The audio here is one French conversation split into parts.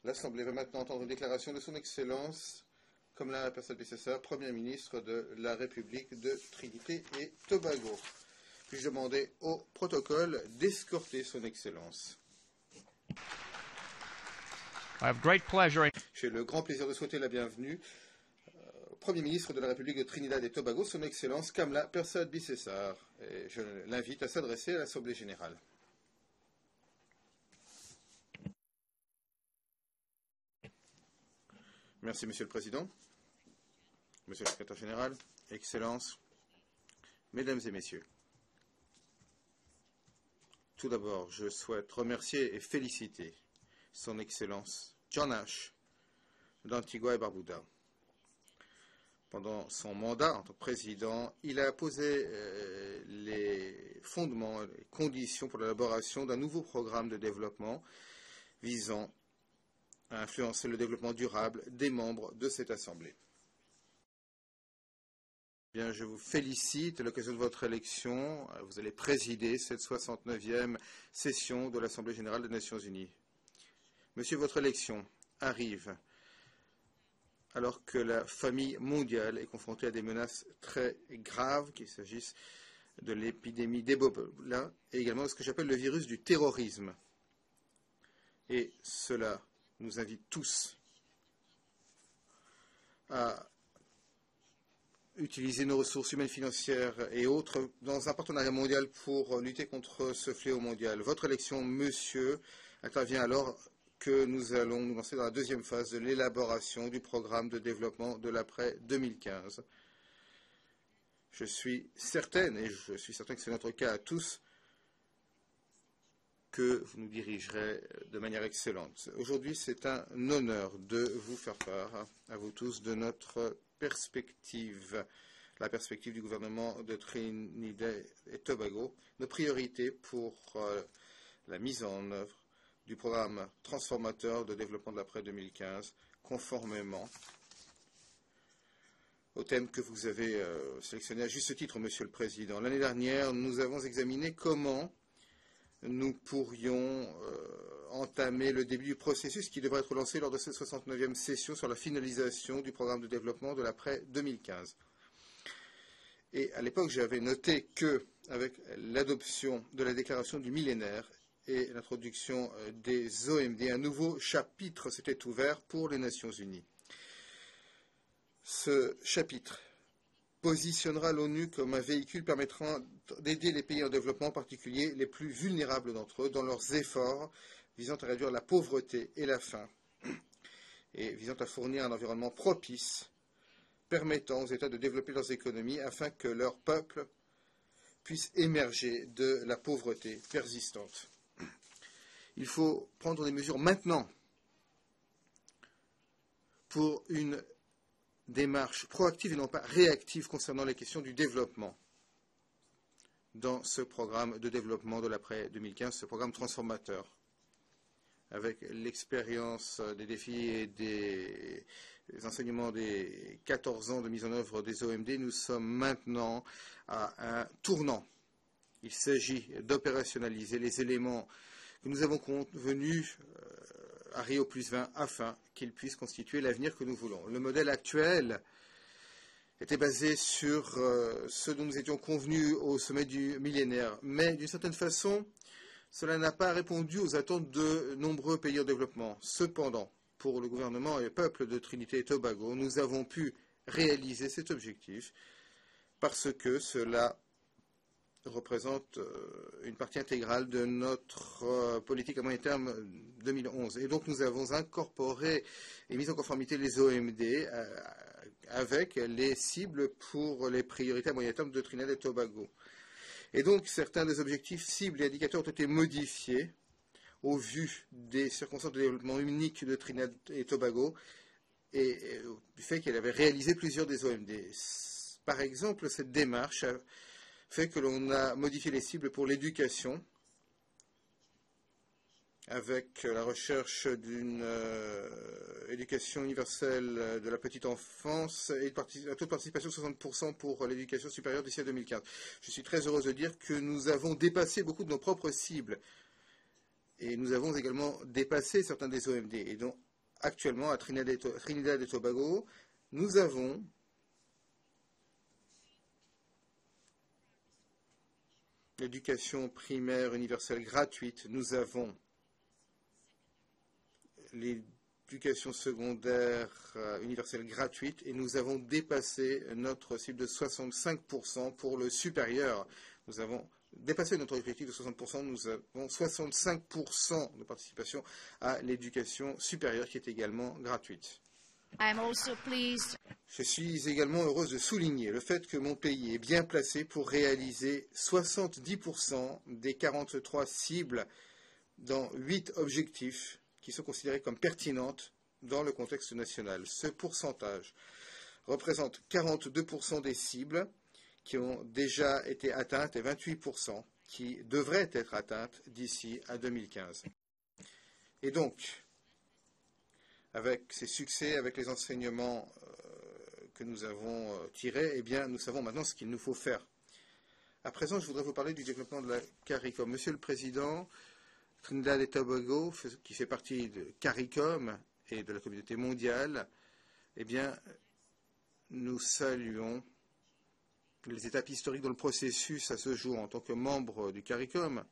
L'Assemblée va maintenant entendre une déclaration de son Excellence Kamla Persad-Bissessar, Premier ministre de la République de Trinité et Tobago. Puis-je demander au protocole d'escorter son Excellence. J'ai le grand plaisir de souhaiter la bienvenue au Premier ministre de la République de Trinidad et Tobago, son Excellence Kamla Persad-Bissessar. Et je l'invite à s'adresser à l'Assemblée générale. Merci, Monsieur le Président, Monsieur le Secrétaire général, Excellences, Mesdames et Messieurs. Tout d'abord, je souhaite remercier et féliciter Son Excellence John Nash d'Antigua et Barbuda. Pendant son mandat en tant que président, il a posé les fondements, les conditions pour l'élaboration d'un nouveau programme de développement visant à influencer le développement durable des membres de cette Assemblée. Bien, je vous félicite à l'occasion de votre élection. Vous allez présider cette 69e session de l'Assemblée générale des Nations unies. Monsieur, votre élection arrive alors que la famille mondiale est confrontée à des menaces très graves, qu'il s'agisse de l'épidémie d'Ebola et également de ce que j'appelle le virus du terrorisme. Et cela nous invite tous à utiliser nos ressources humaines, financières et autres dans un partenariat mondial pour lutter contre ce fléau mondial. Votre élection, monsieur, intervient alors que nous allons nous lancer dans la deuxième phase de l'élaboration du programme de développement de l'après 2015. Je suis certaine, et je suis certain que c'est notre cas à tous, que vous nous dirigerez de manière excellente. Aujourd'hui, c'est un honneur de vous faire part, à vous tous, de notre perspective, la perspective du gouvernement de Trinidad et Tobago, nos priorités pour la mise en œuvre du programme transformateur de développement de l'après 2015, conformément au thème que vous avez sélectionné à juste titre, Monsieur le Président. L'année dernière, nous avons examiné comment nous pourrions entamer le début du processus qui devrait être lancé lors de cette 69e session sur la finalisation du programme de développement de l'après 2015. Et à l'époque, j'avais noté que, avec l'adoption de la déclaration du millénaire et l'introduction des OMD, un nouveau chapitre s'était ouvert pour les Nations unies. Ce chapitre positionnera l'ONU comme un véhicule permettant d'aider les pays en développement, en particulier les plus vulnérables d'entre eux, dans leurs efforts visant à réduire la pauvreté et la faim, et visant à fournir un environnement propice permettant aux États de développer leurs économies afin que leur peuple puisse émerger de la pauvreté persistante. Il faut prendre des mesures maintenant pour une démarche proactive et non pas réactive concernant les questions du développement dans ce programme de développement de l'après 2015, ce programme transformateur. Avec l'expérience des défis et des enseignements des 14 ans de mise en œuvre des OMD, nous sommes maintenant à un tournant. Il s'agit d'opérationnaliser les éléments que nous avons convenus à Rio+20 afin qu'ils puissent constituer l'avenir que nous voulons. Le modèle actuel était basé sur ce dont nous étions convenus au sommet du millénaire, mais d'une certaine façon, cela n'a pas répondu aux attentes de nombreux pays en développement. Cependant, pour le gouvernement et le peuple de Trinité et Tobago, nous avons pu réaliser cet objectif parce que cela représente une partie intégrale de notre politique à moyen terme 2011. Et donc nous avons incorporé et mis en conformité les OMD avec les cibles pour les priorités à moyen terme de Trinidad et Tobago. Et donc certains des objectifs, cibles et indicateurs ont été modifiés au vu des circonstances de développement uniques de Trinidad et Tobago et du fait qu'elle avait réalisé plusieurs des OMD. Par exemple, cette démarche a fait que l'on a modifié les cibles pour l'éducation avec la recherche d'une éducation universelle de la petite enfance et un taux de participation de 60% pour l'éducation supérieure d'ici à 2015. Je suis très heureuse de dire que nous avons dépassé beaucoup de nos propres cibles et nous avons également dépassé certains des OMD. Et donc, actuellement à Trinidad et Tobago, nous avons l'éducation primaire universelle gratuite, nous avons l'éducation secondaire universelle gratuite et nous avons dépassé notre cible de 65% pour le supérieur. Nous avons dépassé notre objectif de 60%, nous avons 65% de participation à l'éducation supérieure qui est également gratuite. Je suis également heureuse de souligner le fait que mon pays est bien placé pour réaliser 70% des 43 cibles dans 8 objectifs qui sont considérées comme pertinentes dans le contexte national. Ce pourcentage représente 42% des cibles qui ont déjà été atteintes et 28% qui devraient être atteintes d'ici à 2015. Et donc, avec ces succès, avec les enseignements que nous avons tirés, eh bien, nous savons maintenant ce qu'il nous faut faire. À présent, je voudrais vous parler du développement de la CARICOM. Monsieur le Président, Trinidad et Tobago, qui fait partie de CARICOM et de la communauté mondiale, eh bien, nous saluons les étapes historiques dans le processus à ce jour. En tant que membre du CARICOM,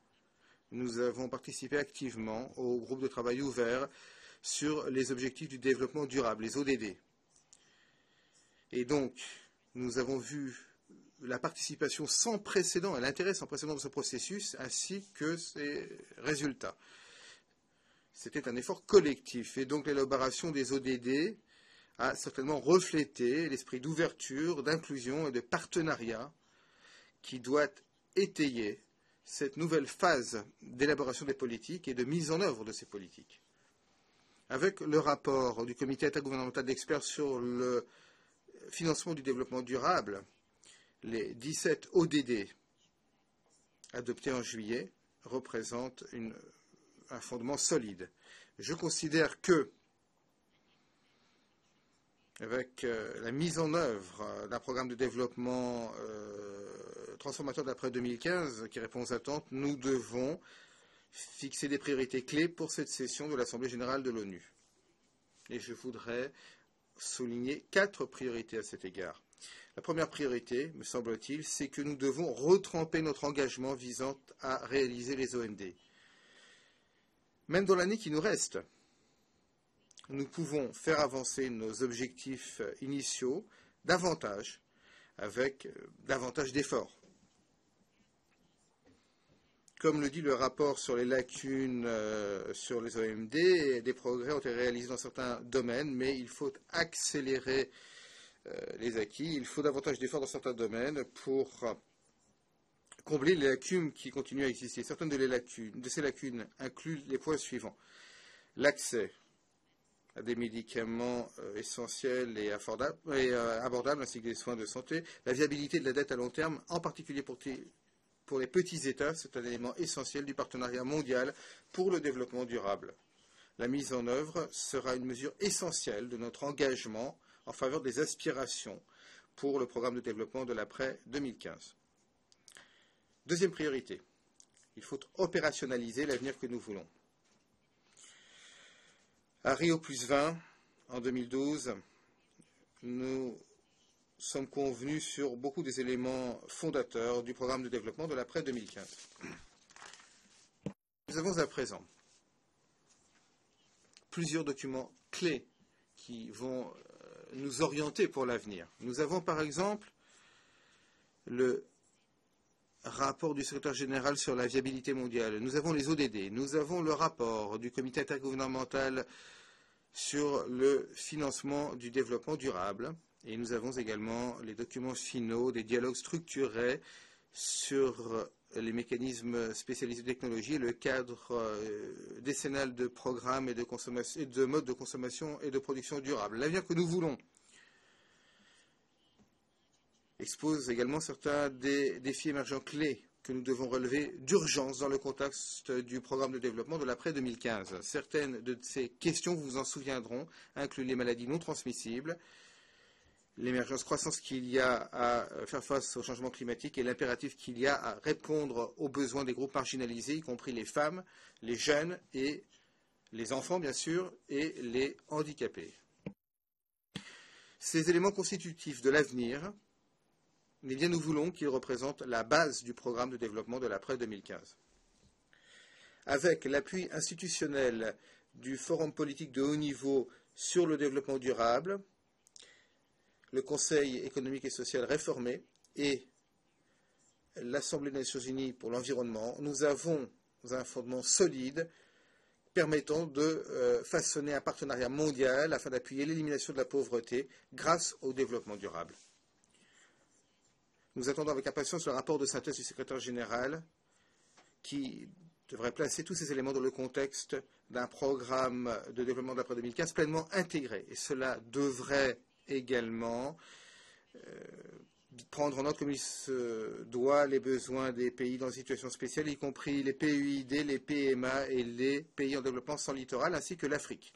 nous avons participé activement au groupe de travail ouvert sur les objectifs du développement durable, les ODD. Et donc, nous avons vu la participation sans précédent et l'intérêt sans précédent de ce processus, ainsi que ses résultats. C'était un effort collectif, et donc l'élaboration des ODD a certainement reflété l'esprit d'ouverture, d'inclusion et de partenariat qui doit étayer cette nouvelle phase d'élaboration des politiques et de mise en œuvre de ces politiques. Avec le rapport du comité intergouvernemental d'experts sur le financement du développement durable, les 17 ODD adoptés en juillet représentent un fondement solide. Je considère que, avec la mise en œuvre d'un programme de développement transformateur d'après 2015 qui répond aux attentes, nous devons fixer des priorités clés pour cette session de l'Assemblée générale de l'ONU. Et je voudrais souligner 4 priorités à cet égard. La première priorité, me semble-t-il, c'est que nous devons retremper notre engagement visant à réaliser les OND. Même dans l'année qui nous reste, nous pouvons faire avancer nos objectifs initiaux davantage, avec davantage d'efforts. Comme le dit le rapport sur les lacunes sur les OMD, des progrès ont été réalisés dans certains domaines, mais il faut accélérer les acquis. Il faut davantage d'efforts dans certains domaines pour combler les lacunes qui continuent à exister. Certaines de ces lacunes incluent les points suivants. L'accès à des médicaments essentiels et abordables, ainsi que des soins de santé. La viabilité de la dette à long terme, en particulier pour les petits États, c'est un élément essentiel du partenariat mondial pour le développement durable. La mise en œuvre sera une mesure essentielle de notre engagement en faveur des aspirations pour le programme de développement de l'après 2015. Deuxième priorité, il faut opérationnaliser l'avenir que nous voulons. À Rio+20, en 2012, nous sommes convenus sur beaucoup des éléments fondateurs du programme de développement de l'après 2015. Nous avons à présent plusieurs documents clés qui vont nous orienter pour l'avenir. Nous avons par exemple le rapport du secrétaire général sur la viabilité mondiale. Nous avons les ODD. Nous avons le rapport du comité intergouvernemental sur le financement du développement durable. Et nous avons également les documents finaux des dialogues structurés sur les mécanismes spécialisés de technologie et le cadre décennal de programmes et de modes de consommation et de production durable. L'avenir que nous voulons expose également certains des défis émergents clés que nous devons relever d'urgence dans le contexte du programme de développement de l'après 2015. Certaines de ces questions, vous vous en souviendront, incluent les maladies non transmissibles, l'émergence croissance qu'il y a à faire face au changement climatique et l'impératif qu'il y a à répondre aux besoins des groupes marginalisés, y compris les femmes, les jeunes et les enfants bien sûr et les handicapés. Ces éléments constitutifs de l'avenir, eh bien, nous voulons qu'ils représentent la base du programme de développement de l'après 2015. Avec l'appui institutionnel du Forum politique de haut niveau sur le développement durable, le Conseil économique et social réformé et l'Assemblée des Nations Unies pour l'environnement, nous avons un fondement solide permettant de façonner un partenariat mondial afin d'appuyer l'élimination de la pauvreté grâce au développement durable. Nous attendons avec impatience le rapport de synthèse du secrétaire général qui devrait placer tous ces éléments dans le contexte d'un programme de développement d'après 2015 pleinement intégré. Et cela devrait également prendre en note comme il se doit les besoins des pays dans une situation spéciale, y compris les PUID, les PMA et les pays en développement sans littoral, ainsi que l'Afrique.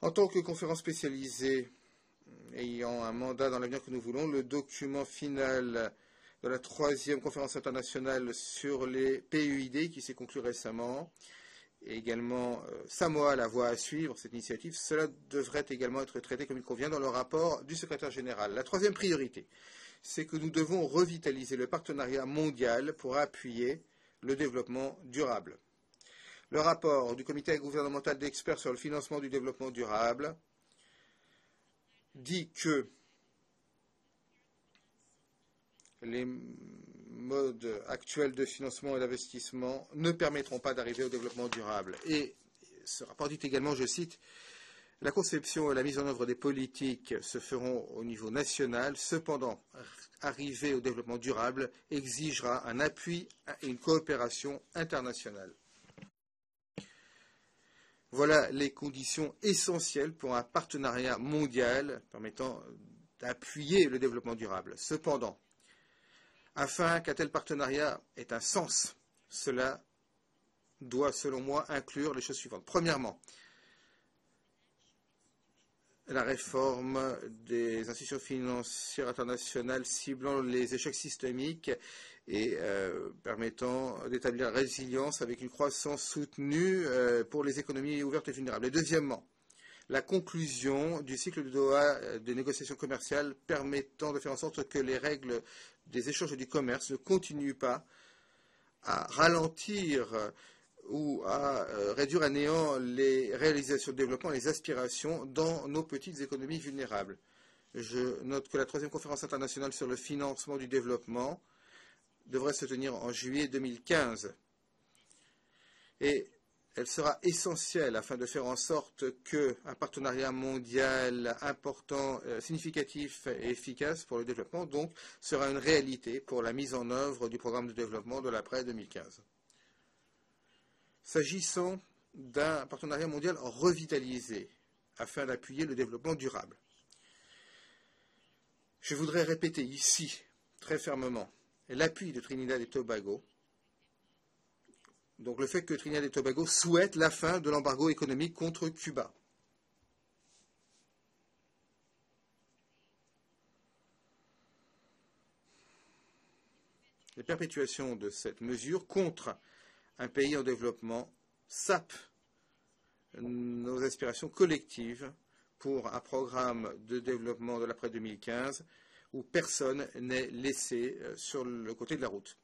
En tant que conférence spécialisée ayant un mandat dans l'avenir que nous voulons, le document final de la 3e conférence internationale sur les PUID qui s'est conclue récemment, et également Samoa, la voie à suivre, cette initiative, cela devrait également être traité comme il convient dans le rapport du secrétaire général. La 3e priorité, c'est que nous devons revitaliser le partenariat mondial pour appuyer le développement durable. Le rapport du comité gouvernemental d'experts sur le financement du développement durable dit que les modes actuels de financement et d'investissement ne permettront pas d'arriver au développement durable. Et ce rapport dit également, je cite, « La conception et la mise en œuvre des politiques se feront au niveau national. Cependant, arriver au développement durable exigera un appui et une coopération internationale. » Voilà les conditions essentielles pour un partenariat mondial permettant d'appuyer le développement durable. Cependant, afin qu'un tel partenariat ait un sens, cela doit, selon moi, inclure les choses suivantes. Premièrement, la réforme des institutions financières internationales ciblant les échecs systémiques et permettant d'établir la résilience avec une croissance soutenue pour les économies ouvertes et vulnérables. Et deuxièmement, la conclusion du cycle de Doha des négociations commerciales permettant de faire en sorte que les règles des échanges et du commerce ne continuent pas à ralentir ou à réduire à néant les réalisations de développement et les aspirations dans nos petites économies vulnérables. Je note que la 3e conférence internationale sur le financement du développement devrait se tenir en juillet 2015. Et elle sera essentielle afin de faire en sorte qu'un partenariat mondial important, significatif et efficace pour le développement, donc, sera une réalité pour la mise en œuvre du programme de développement de l'après 2015. S'agissant d'un partenariat mondial revitalisé afin d'appuyer le développement durable, je voudrais répéter ici très fermement l'appui de Trinidad et Tobago. Donc le fait que Trinidad et Tobago souhaite la fin de l'embargo économique contre Cuba. La perpétuation de cette mesure contre un pays en développement sape nos aspirations collectives pour un programme de développement de l'après 2015 où personne n'est laissé sur le côté de la route.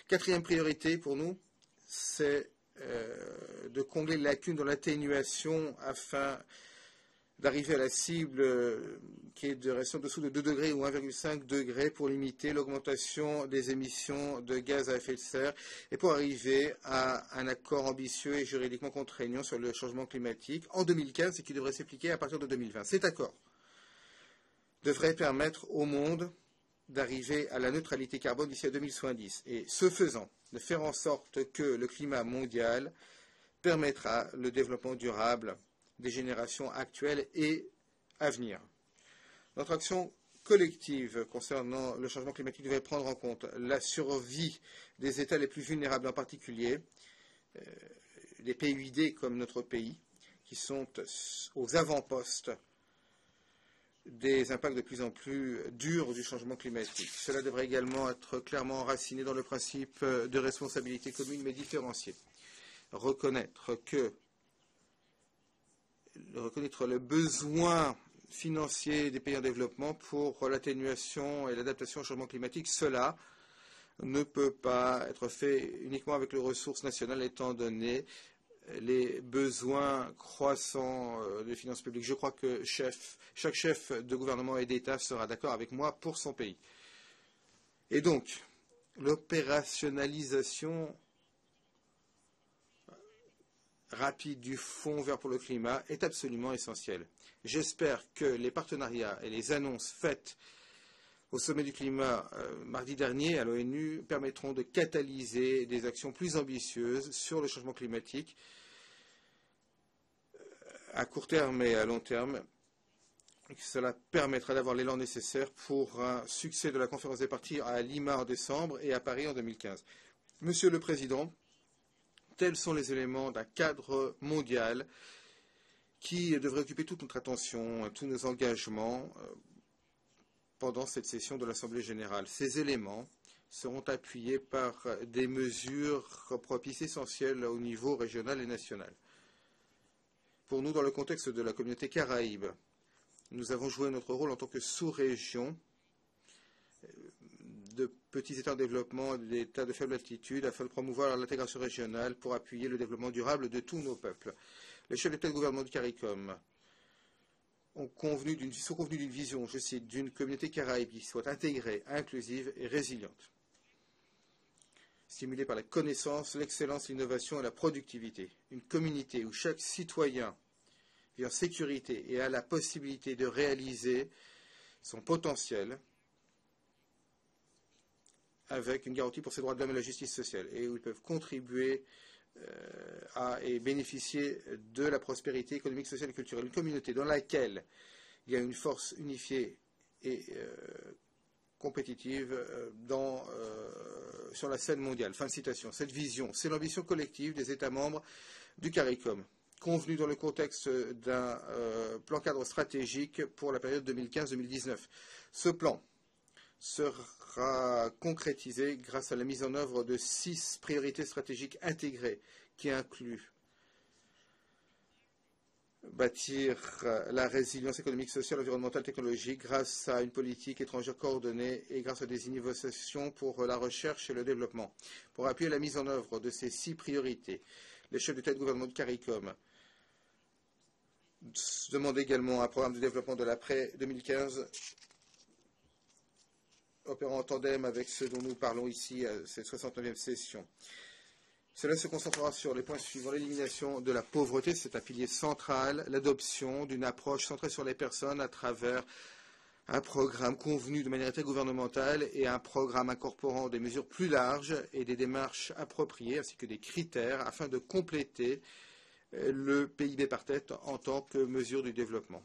4e priorité pour nous, c'est de combler les lacunes dans l'atténuation afin d'arriver à la cible qui est de rester en dessous de 2 degrés ou 1,5 degré pour limiter l'augmentation des émissions de gaz à effet de serre et pour arriver à un accord ambitieux et juridiquement contraignant sur le changement climatique en 2015 et qui devrait s'appliquer à partir de 2020. Cet accord devrait permettre au monde d'arriver à la neutralité carbone d'ici à 2070 et, ce faisant, de faire en sorte que le climat mondial permettra le développement durable des générations actuelles et à venir. Notre action collective concernant le changement climatique devait prendre en compte la survie des États les plus vulnérables, en particulier les PUID comme notre pays, qui sont aux avant-postes des impacts de plus en plus durs du changement climatique. Cela devrait également être clairement enraciné dans le principe de responsabilité commune mais différenciée. Reconnaître que reconnaître le besoin financier des pays en développement pour l'atténuation et l'adaptation au changement climatique. Cela ne peut pas être fait uniquement avec les ressources nationales, étant donné les besoins croissants des finances publiques. Je crois que chaque chef de gouvernement et d'État sera d'accord avec moi pour son pays. Et donc, l'opérationnalisation rapide du Fonds vert pour le climat est absolument essentielle. J'espère que les partenariats et les annonces faites au sommet du climat mardi dernier à l'ONU permettront de catalyser des actions plus ambitieuses sur le changement climatique à court terme et à long terme. Cela permettra d'avoir l'élan nécessaire pour un succès de la conférence des parties à Lima en décembre et à Paris en 2015. Monsieur le Président, tels sont les éléments d'un cadre mondial qui devrait occuper toute notre attention, tous nos engagements pendant cette session de l'Assemblée générale. Ces éléments seront appuyés par des mesures propices essentielles au niveau régional et national. Pour nous, dans le contexte de la communauté Caraïbe, nous avons joué notre rôle en tant que sous-région de petits États en développement, d'États de faible altitude, afin de promouvoir l'intégration régionale pour appuyer le développement durable de tous nos peuples. Les chefs d'État et de gouvernement du CARICOM sont convenus d'une vision, je cite, d'une communauté caraïbe qui soit intégrée, inclusive et résiliente, stimulée par la connaissance, l'excellence, l'innovation et la productivité. Une communauté où chaque citoyen vit en sécurité et a la possibilité de réaliser son potentiel avec une garantie pour ses droits de l'homme et la justice sociale, et où ils peuvent contribuer à et bénéficier de la prospérité économique, sociale et culturelle. Une communauté dans laquelle il y a une force unifiée et compétitive sur la scène mondiale. Fin de citation. Cette vision, c'est l'ambition collective des États membres du CARICOM, convenue dans le contexte d'un plan cadre stratégique pour la période 2015-2019. Ce plan sera concrétisé grâce à la mise en œuvre de 6 priorités stratégiques intégrées qui incluent bâtir la résilience économique, sociale, environnementale, technologique grâce à une politique étrangère coordonnée et grâce à des innovations pour la recherche et le développement. Pour appuyer la mise en œuvre de ces 6 priorités, les chefs d'État et de gouvernement de CARICOM demandent également un programme de développement de l'après 2015 opérant en tandem avec ce dont nous parlons ici à cette 69e session. Cela se concentrera sur les points suivants: l'élimination de la pauvreté, c'est un pilier central, l'adoption d'une approche centrée sur les personnes à travers un programme convenu de manière intergouvernementale et un programme incorporant des mesures plus larges et des démarches appropriées ainsi que des critères afin de compléter le PIB par tête en tant que mesure du développement.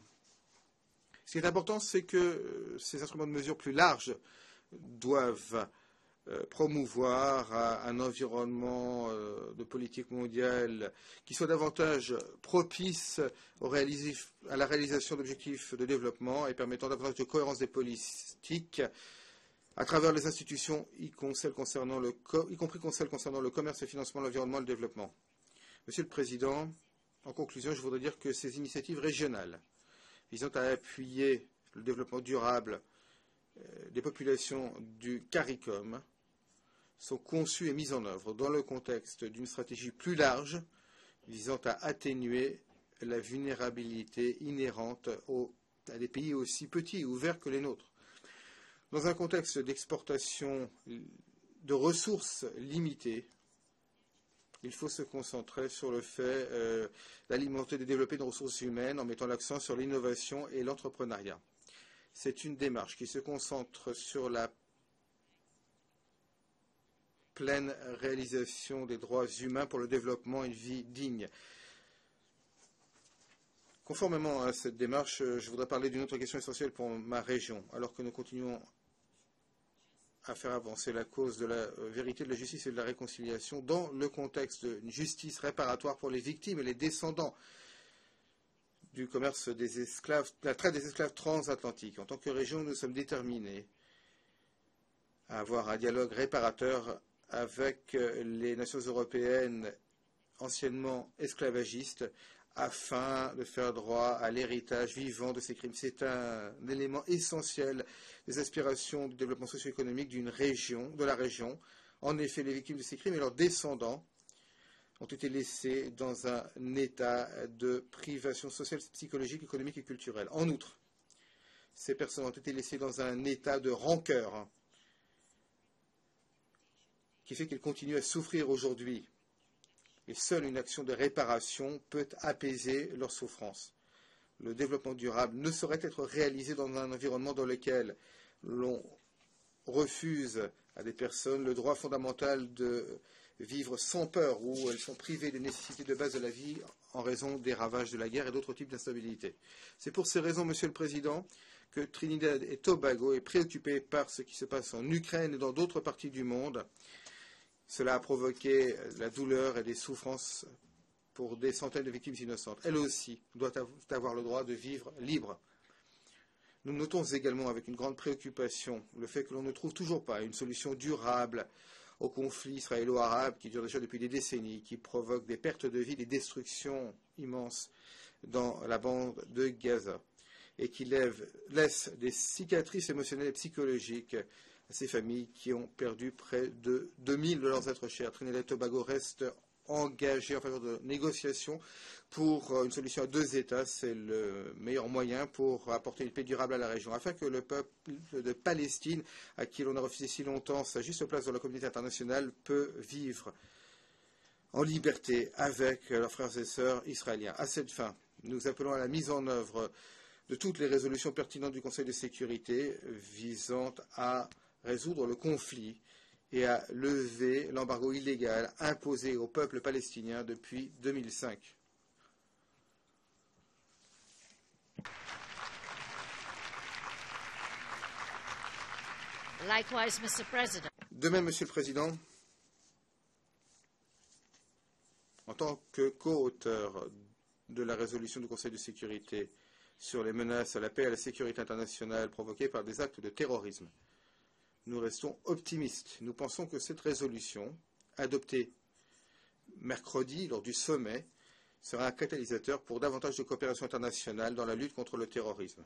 Ce qui est important, c'est que ces instruments de mesure plus larges doivent promouvoir un environnement de politique mondiale qui soit davantage propice à la réalisation d'objectifs de développement et permettant davantage de cohérence des politiques à travers les institutions, y compris celles concernant le commerce, le financement, l'environnement et le développement. Monsieur le Président, en conclusion, je voudrais dire que ces initiatives régionales visant à appuyer le développement durable des populations du CARICOM sont conçues et mises en œuvre dans le contexte d'une stratégie plus large visant à atténuer la vulnérabilité inhérente à des pays aussi petits et ouverts que les nôtres. Dans un contexte d'exportation de ressources limitées, il faut se concentrer sur le fait d'alimenter et de développer nos ressources humaines en mettant l'accent sur l'innovation et l'entrepreneuriat. C'est une démarche qui se concentre sur la pleine réalisation des droits humains pour le développement et une vie digne. Conformément à cette démarche, je voudrais parler d'une autre question essentielle pour ma région. Alors que nous continuons à faire avancer la cause de la vérité, de la justice et de la réconciliation dans le contexte d'une justice réparatoire pour les victimes et les descendants du commerce des esclaves, de la traite des esclaves transatlantiques. En tant que région, nous sommes déterminés à avoir un dialogue réparateur avec les nations européennes anciennement esclavagistes afin de faire droit à l'héritage vivant de ces crimes. C'est un élément essentiel des aspirations du développement socio-économique de la région. En effet, les victimes de ces crimes et leurs descendants ont été laissés dans un état de privation sociale, psychologique, économique et culturelle. En outre, ces personnes ont été laissées dans un état de rancœur qui fait qu'elles continuent à souffrir aujourd'hui. Et seule une action de réparation peut apaiser leur souffrance. Le développement durable ne saurait être réalisé dans un environnement dans lequel l'on refuse à des personnes le droit fondamental de vivre sans peur, où elles sont privées des nécessités de base de la vie en raison des ravages de la guerre et d'autres types d'instabilité. C'est pour ces raisons, Monsieur le Président, que Trinidad et Tobago est préoccupé par ce qui se passe en Ukraine et dans d'autres parties du monde. Cela a provoqué la douleur et des souffrances pour des centaines de victimes innocentes. Elle aussi doit avoir le droit de vivre libre. Nous notons également avec une grande préoccupation le fait que l'on ne trouve toujours pas une solution durable au conflit israélo-arabe qui dure déjà depuis des décennies, qui provoque des pertes de vie, des destructions immenses dans la bande de Gaza et qui laisse des cicatrices émotionnelles et psychologiques à ces familles qui ont perdu près de 2000 de leurs êtres chers. Trinidad et Tobago reste engagé en faveur de négociations pour une solution à deux États. C'est le meilleur moyen pour apporter une paix durable à la région, afin que le peuple de Palestine, à qui l'on a refusé si longtemps sa juste place dans la communauté internationale, peut vivre en liberté avec leurs frères et sœurs israéliens. À cette fin, nous appelons à la mise en œuvre de toutes les résolutions pertinentes du Conseil de sécurité visant à résoudre le conflit et à lever l'embargo illégal imposé au peuple palestinien depuis 2005. Likewise, Mr. President. De même, Monsieur le Président, en tant que co-auteur de la résolution du Conseil de sécurité sur les menaces à la paix et à la sécurité internationale provoquées par des actes de terrorisme, nous restons optimistes. Nous pensons que cette résolution, adoptée mercredi lors du sommet, sera un catalyseur pour davantage de coopération internationale dans la lutte contre le terrorisme.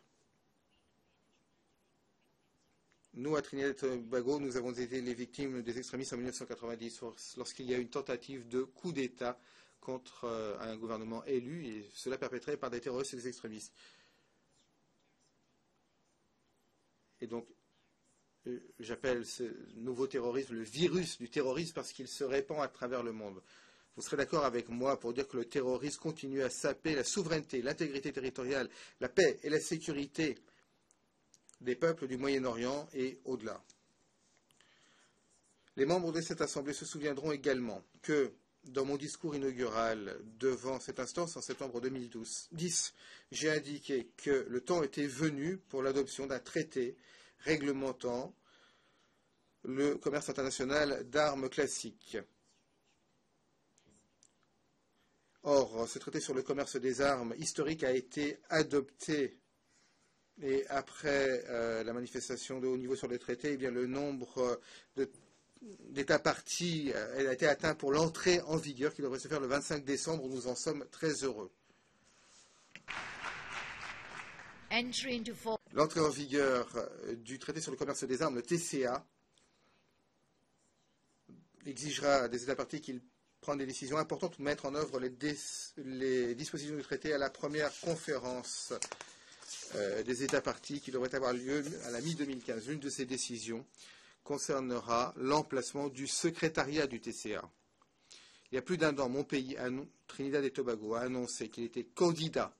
Nous, à Trinidad et Tobago, nous avons été les victimes des extrémistes en 1990, lorsqu'il y a eu une tentative de coup d'État contre un gouvernement élu, et cela perpétré par des terroristes et des extrémistes. Et donc, j'appelle ce nouveau terrorisme le virus du terrorisme parce qu'il se répand à travers le monde. Vous serez d'accord avec moi pour dire que le terrorisme continue à saper la souveraineté, l'intégrité territoriale, la paix et la sécurité des peuples du Moyen-Orient et au-delà. Les membres de cette Assemblée se souviendront également que, dans mon discours inaugural devant cette instance en septembre 2010, j'ai indiqué que le temps était venu pour l'adoption d'un traité réglementant le commerce international d'armes classiques. Or, ce traité sur le commerce des armes historique a été adopté et après la manifestation de haut niveau sur le traité, eh bien, le nombre d'États partis a été atteint pour l'entrée en vigueur qui devrait se faire le 25 décembre. Nous en sommes très heureux. L'entrée en vigueur du traité sur le commerce des armes, le TCA, exigera des États partis qu'ils prennent des décisions importantes pour mettre en œuvre les dispositions du traité à la première conférence des États partis qui devrait avoir lieu à la mi-2015. L'une de ces décisions concernera l'emplacement du secrétariat du TCA. Il y a plus d'un an, mon pays, Trinidad et Tobago, a annoncé qu'il était candidat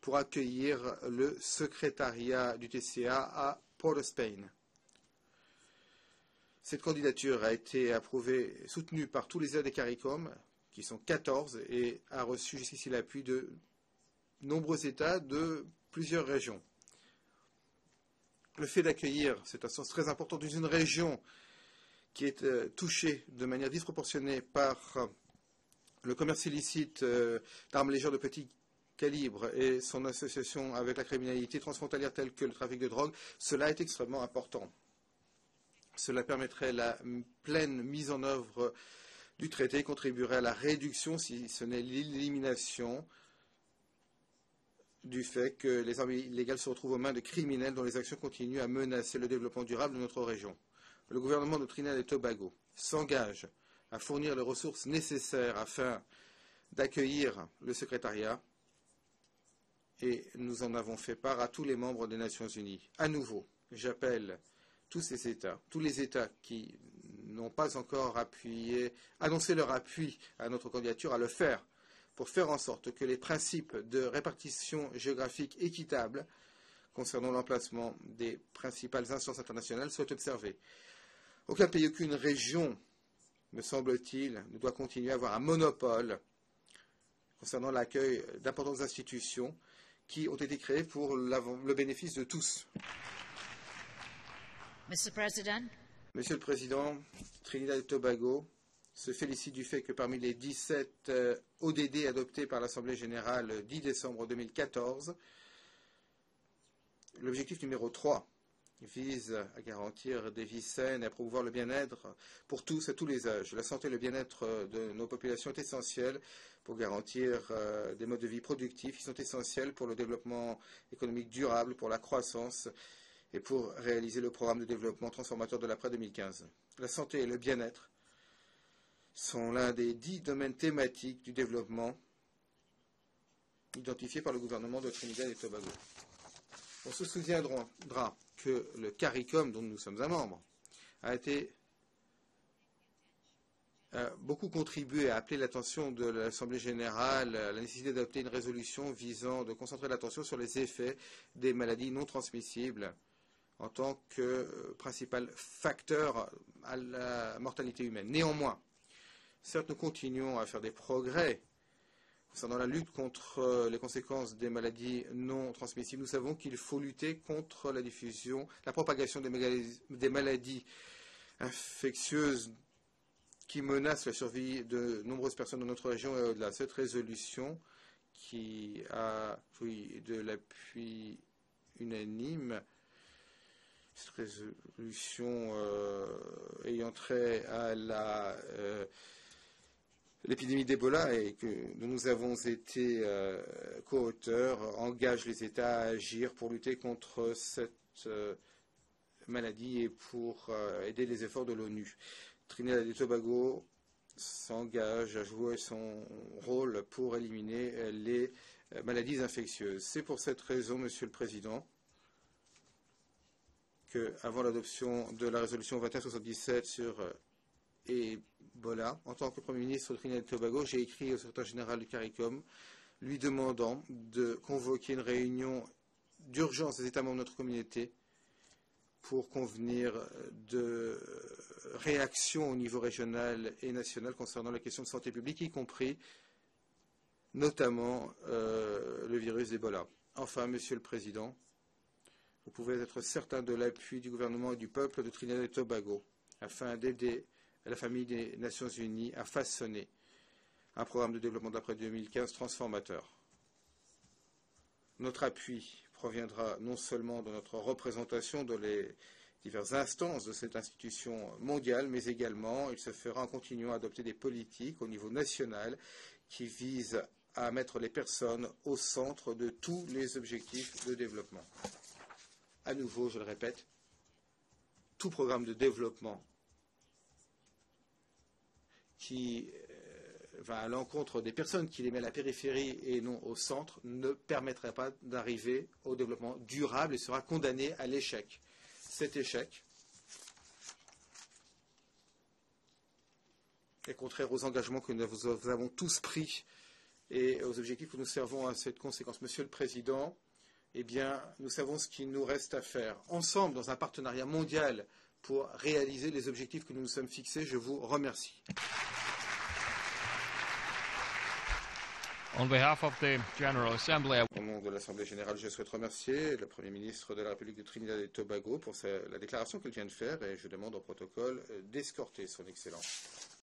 pour accueillir le secrétariat du TCA à Port-au-Spain. Cette candidature a été approuvée, soutenue par tous les États des CARICOM, qui sont 14, et a reçu jusqu'ici l'appui de nombreux États de plusieurs régions. Le fait d'accueillir cette instance très importante dans une région qui est touchée de manière disproportionnée par le commerce illicite d'armes légères de petit calibre et son association avec la criminalité transfrontalière telle que le trafic de drogue, cela est extrêmement important. Cela permettrait la pleine mise en œuvre du traité et contribuerait à la réduction, si ce n'est l'élimination, du fait que les armes illégales se retrouvent aux mains de criminels dont les actions continuent à menacer le développement durable de notre région. Le gouvernement de Trinidad et Tobago s'engage à fournir les ressources nécessaires afin d'accueillir le secrétariat et nous en avons fait part à tous les membres des Nations Unies. À nouveau, j'appelle tous les États qui n'ont pas encore annoncé leur appui à notre candidature à le faire pour faire en sorte que les principes de répartition géographique équitable concernant l'emplacement des principales instances internationales soient observés. Aucun pays, aucune région, me semble-t-il, ne doit continuer à avoir un monopole concernant l'accueil d'importantes institutions qui ont été créées pour le bénéfice de tous. Monsieur le Président, Trinidad et Tobago se félicite du fait que parmi les 17 ODD adoptés par l'Assemblée générale le 10 décembre 2014, l'objectif numéro 3 vise à garantir des vies saines et à promouvoir le bien-être pour tous à tous les âges. La santé et le bien-être de nos populations est essentiel pour garantir des modes de vie productifs qui sont essentiels pour le développement économique durable, pour la croissance et pour réaliser le programme de développement transformateur de l'après 2015. La santé et le bien-être sont l'un des 10 domaines thématiques du développement identifiés par le gouvernement de Trinidad et Tobago. On se souviendra que le CARICOM, dont nous sommes un membre, a beaucoup contribué à appeler l'attention de l'Assemblée générale à la nécessité d'adopter une résolution visant de concentrer l'attention sur les effets des maladies non transmissibles en tant que principal facteur à la mortalité humaine. Néanmoins, certes, nous continuons à faire des progrès concernant la lutte contre les conséquences des maladies non transmissibles. Nous savons qu'il faut lutter contre la diffusion, la propagation des maladies infectieuses qui menacent la survie de nombreuses personnes dans notre région et au-delà. Cette résolution, qui a joui de l'appui unanime, cette résolution ayant trait à l'épidémie d'Ebola et dont nous avons été co-auteurs, engage les États à agir pour lutter contre cette maladie et pour aider les efforts de l'ONU. Trinidad et Tobago s'engage à jouer son rôle pour éliminer les maladies infectieuses. C'est pour cette raison, Monsieur le Président, qu'avant l'adoption de la résolution 2177 sur Ebola, en tant que Premier ministre de Trinidad et Tobago, j'ai écrit au secrétaire général du CARICOM lui demandant de convoquer une réunion d'urgence des États membres de notre communauté pour convenir de réactions au niveau régional et national concernant la question de santé publique, y compris notamment le virus d'Ebola. Enfin, Monsieur le Président, vous pouvez être certain de l'appui du gouvernement et du peuple de Trinidad et Tobago afin d'aider la famille des Nations Unies à façonner un programme de développement d'après 2015 transformateur. Notre appui proviendra non seulement de notre représentation dans les diverses instances de cette institution mondiale, mais également il se fera en continuant à adopter des politiques au niveau national qui visent à mettre les personnes au centre de tous les objectifs de développement. À nouveau, je le répète, tout programme de développement qui va à l'encontre des personnes qui les met à la périphérie et non au centre ne permettrait pas d'arriver au développement durable et sera condamné à l'échec. Cet échec est contraire aux engagements que nous avons tous pris et aux objectifs que nous servons à cette conséquence. Monsieur le Président, eh bien, nous savons ce qu'il nous reste à faire. Ensemble, dans un partenariat mondial pour réaliser les objectifs que nous nous sommes fixés, je vous remercie. On behalf of the General Assembly, Au nom de l'Assemblée générale, je souhaite remercier le Premier ministre de la République de Trinidad et Tobago pour la déclaration qu'il vient de faire et je demande au protocole d'escorter son Excellence.